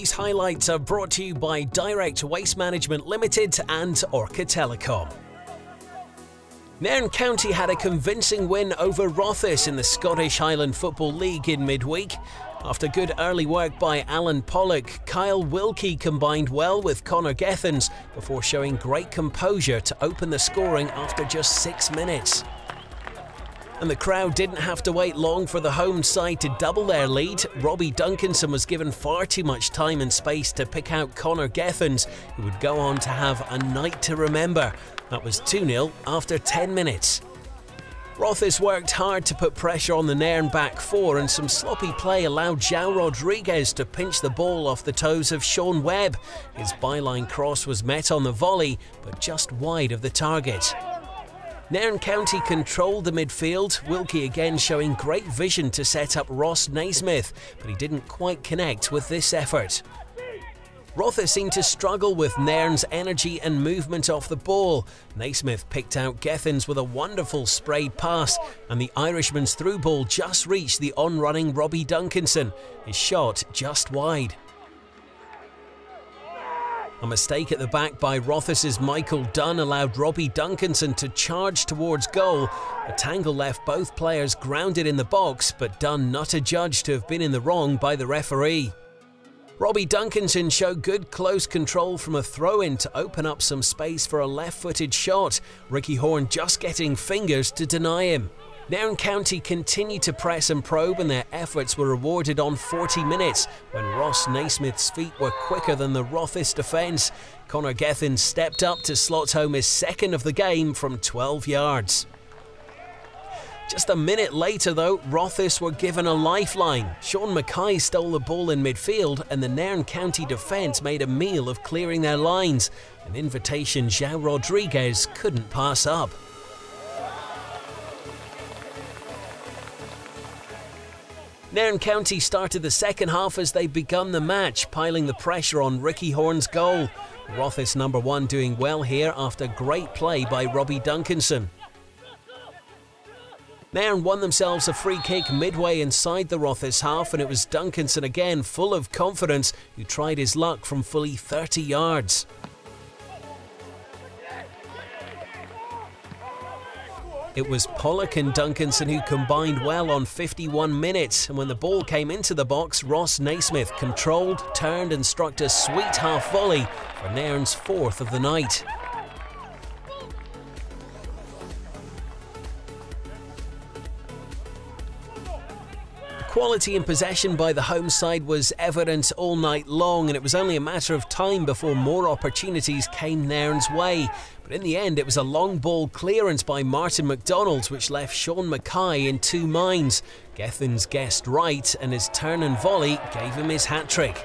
These highlights are brought to you by Direct Waste Management Limited and Orca Telecom. Nairn County had a convincing win over Rothes in the Scottish Highland Football League in midweek. After good early work by Alan Pollock, Kyle Wilkie combined well with Conor Gethins before showing great composure to open the scoring after just 6 minutes. And the crowd didn't have to wait long for the home side to double their lead. Robbie Duncanson was given far too much time and space to pick out Conor Gethins, who would go on to have a night to remember. That was 2-0 after 10 minutes. Rothes worked hard to put pressure on the Nairn back four, and some sloppy play allowed Joao Rodrigues to pinch the ball off the toes of Sean Webb. His byline cross was met on the volley, but just wide of the target. Nairn County controlled the midfield, Wilkie again showing great vision to set up Ross Naismith, but he didn't quite connect with this effort. Rothes seemed to struggle with Nairn's energy and movement off the ball. Naismith picked out Gethins with a wonderful sprayed pass, and the Irishman's through ball just reached the on-running Robbie Duncanson, his shot just wide. A mistake at the back by Rothes' Michael Dunn allowed Robbie Duncanson to charge towards goal. A tangle left both players grounded in the box, but Dunn not adjudged to have been in the wrong by the referee. Robbie Duncanson showed good close control from a throw-in to open up some space for a left-footed shot, Ricky Horne just getting fingers to deny him. Nairn County continued to press and probe, and their efforts were rewarded on 40 minutes when Ross Naismith's feet were quicker than the Rothes defence. Conor Gethins stepped up to slot home his second of the game from 12 yards. Just a minute later though, Rothes were given a lifeline. Steven MacKay stole the ball in midfield, and the Nairn County defence made a meal of clearing their lines. An invitation Joao Rodrigues couldn't pass up. Nairn County started the second half as they begun the match, piling the pressure on Ricky Horne's goal. Rothes number 1 doing well here after great play by Robbie Duncanson. Nairn won themselves a free kick midway inside the Rothes half, and it was Duncanson again, full of confidence, who tried his luck from fully 30 yards. It was Pollock and Duncanson who combined well on 51 minutes, and when the ball came into the box, Ross Naismith controlled, turned and struck a sweet half volley for Nairn's 4th of the night. Quality in possession by the home side was evident all night long, and it was only a matter of time before more opportunities came Nairn's way. But in the end, it was a long ball clearance by Martin McDonald which left Steven MacKay in two minds. Gethins guessed right, and his turn and volley gave him his hat-trick.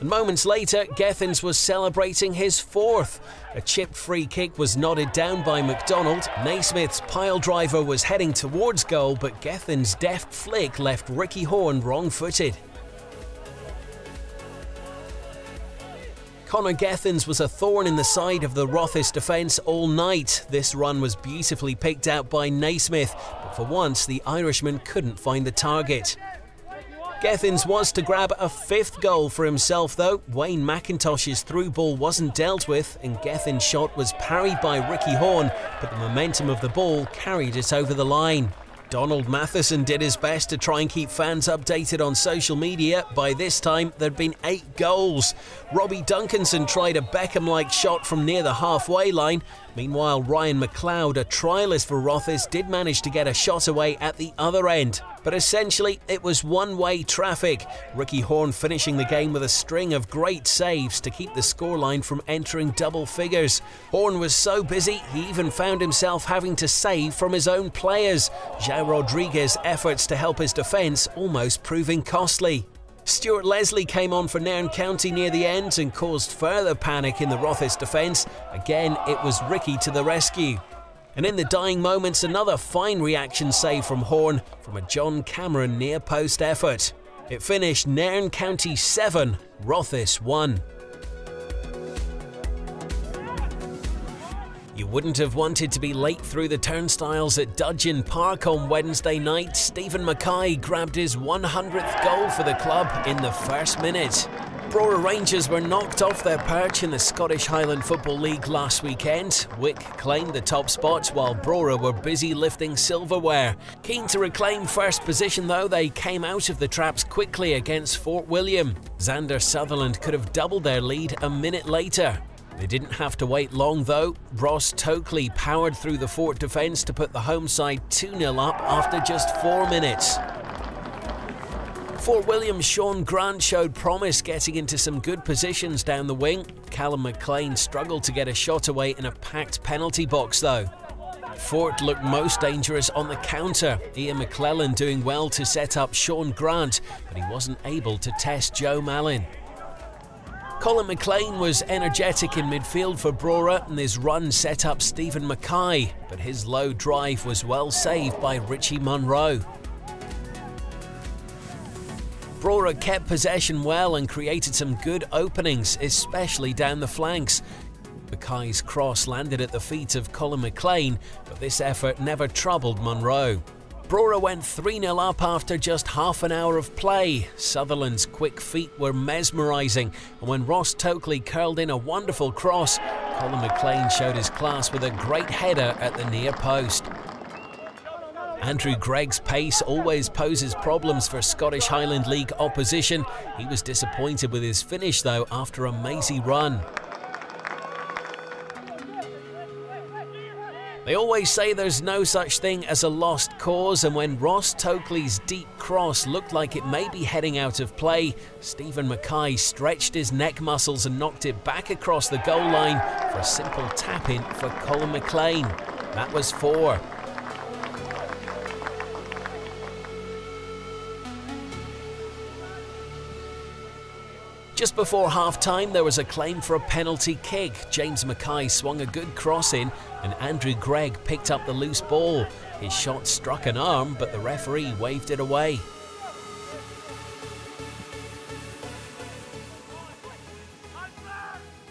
And moments later, Gethins was celebrating his 4th. A chipped free kick was nodded down by McDonald. Naismith's pile driver was heading towards goal, but Gethins' deft flick left Ricky Horne wrong-footed. Conor Gethins was a thorn in the side of the Rothes defence all night. This run was beautifully picked out by Naismith, but for once the Irishman couldn't find the target. Gethins was to grab a 5th goal for himself though. Wayne McIntosh's through ball wasn't dealt with, and Gethins' shot was parried by Ricky Horne, but the momentum of the ball carried it over the line. Donald Matheson did his best to try and keep fans updated on social media. By this time, there'd been 8 goals. Robbie Duncanson tried a Beckham-like shot from near the halfway line. Meanwhile, Ryan McLeod, a trialist for Rothes, did manage to get a shot away at the other end. But essentially, it was one-way traffic. Ricky Horne finishing the game with a string of great saves to keep the scoreline from entering double figures. Horne was so busy, he even found himself having to save from his own players. Joao Rodrigues' efforts to help his defence almost proving costly. Stuart Leslie came on for Nairn County near the end and caused further panic in the Rothes defence. Again, it was Ricky to the rescue. And in the dying moments, another fine reaction save from Horne from a John Cameron near-post effort. It finished Nairn County 7, Rothes 1. You wouldn't have wanted to be late through the turnstiles at Dudgeon Park on Wednesday night. Steven MacKay grabbed his 100th goal for the club in the first minute. Brora Rangers were knocked off their perch in the Scottish Highland Football League last weekend. Wick claimed the top spot while Brora were busy lifting silverware. Keen to reclaim first position though, they came out of the traps quickly against Fort William. Xander Sutherland could have doubled their lead a minute later. They didn't have to wait long though. Ross Tokely powered through the Fort defence to put the home side 2-0 up after just 4 minutes. Fort William's Sean Grant showed promise getting into some good positions down the wing. Colin MacLean struggled to get a shot away in a packed penalty box though. Fort looked most dangerous on the counter. Ian McClellan doing well to set up Sean Grant, but he wasn't able to test Joe Mallin. Colin MacLean was energetic in midfield for Brora and his run set up Steven MacKay, but his low drive was well saved by Richie Munro. Brora kept possession well and created some good openings, especially down the flanks. Mackay's cross landed at the feet of Colin MacLean, but this effort never troubled Munro. Brora went 3-0 up after just half an hour of play. Sutherland's quick feet were mesmerising, and when Ross Tokely curled in a wonderful cross, Colin MacLean showed his class with a great header at the near post. Andrew Gregg's pace always poses problems for Scottish Highland League opposition. He was disappointed with his finish though after a mazy run. They always say there's no such thing as a lost cause, and when Ross Tokely's deep cross looked like it may be heading out of play, Steven MacKay stretched his neck muscles and knocked it back across the goal line for a simple tap-in for Colin MacLean. That was 4. Just before half-time, there was a claim for a penalty kick. James MacKay swung a good cross in and Andrew Gregg picked up the loose ball. His shot struck an arm, but the referee waved it away.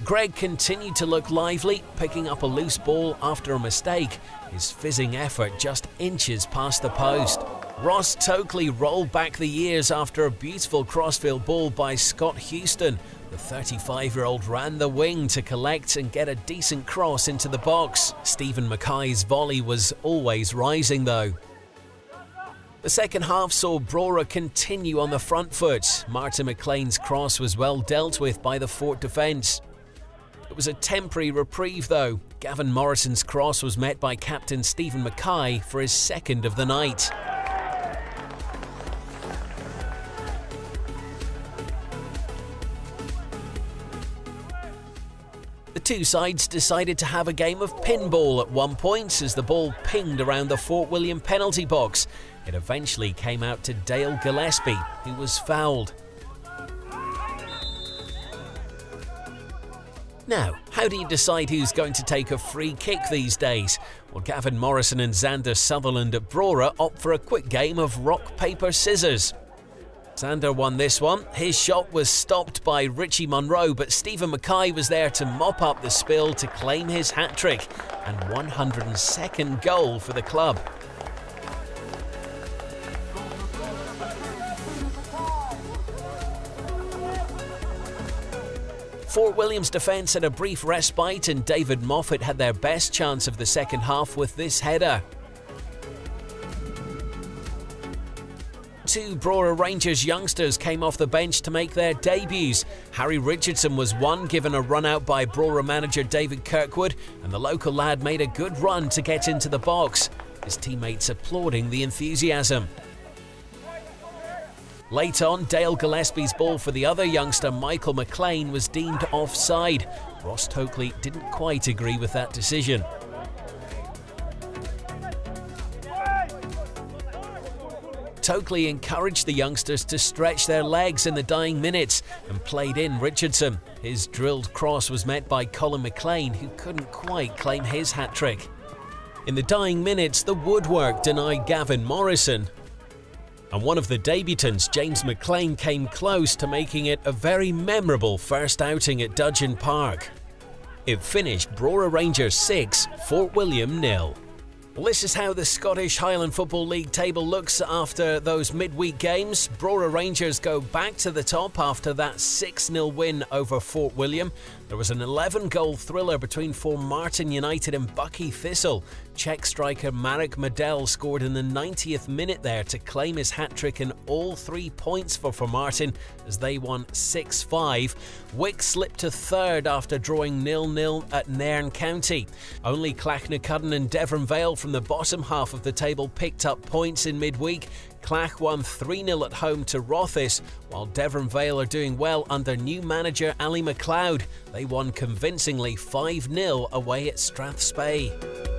Gregg continued to look lively, picking up a loose ball after a mistake. His fizzing effort just inches past the post. Ross Tokely rolled back the years after a beautiful crossfield ball by Scott Houston. The 35-year-old ran the wing to collect and get a decent cross into the box. Steven MacKay's volley was always rising though. The second half saw Brora continue on the front foot. Martin McLean's cross was well dealt with by the Fort defence. It was a temporary reprieve though. Gavin Morrison's cross was met by captain Steven MacKay for his second of the night. The two sides decided to have a game of pinball at one point as the ball pinged around the Fort William penalty box. It eventually came out to Dale Gillespie, who was fouled. Now, how do you decide who's going to take a free kick these days? Well, Gavin Morrison and Xander Sutherland at Brora opt for a quick game of rock, paper, scissors. Xander won this one. His shot was stopped by Richie Munro, but Steven MacKay was there to mop up the spill to claim his hat-trick and 102nd goal for the club. Fort William's defence had a brief respite and David Moffat had their best chance of the second half with this header. Two Brora Rangers youngsters came off the bench to make their debuts. Harry Richardson was one, given a run out by Brora manager David Kirkwood, and the local lad made a good run to get into the box, his teammates applauding the enthusiasm. Late on, Dale Gillespie's ball for the other youngster, Michael MacLean, was deemed offside. Ross Tokely didn't quite agree with that decision. Tokely encouraged the youngsters to stretch their legs in the dying minutes and played in Richardson. His drilled cross was met by Colin MacLean, who couldn't quite claim his hat-trick. In the dying minutes, the woodwork denied Gavin Morrison, and one of the debutants, James MacLean, came close to making it a very memorable first outing at Dudgeon Park. It finished Brora Rangers 6, Fort William 0. Well, this is how the Scottish Highland Football League table looks after those midweek games. Brora Rangers go back to the top after that 6-0 win over Fort William. There was an 11-goal thriller between Formartine United and Buckie Thistle. Czech striker Marek Medel scored in the 90th minute there to claim his hat-trick and all 3 points for Formartine as they won 6-5. Wick slipped to third after drawing 0-0 at Nairn County. Only Clachnacudden and Devon Vale from the bottom half of the table picked up points in midweek. Clach won 3-0 at home to Rothes, while Devon Vale are doing well under new manager Ali MacLeod. They won convincingly 5-0 away at Strathspey.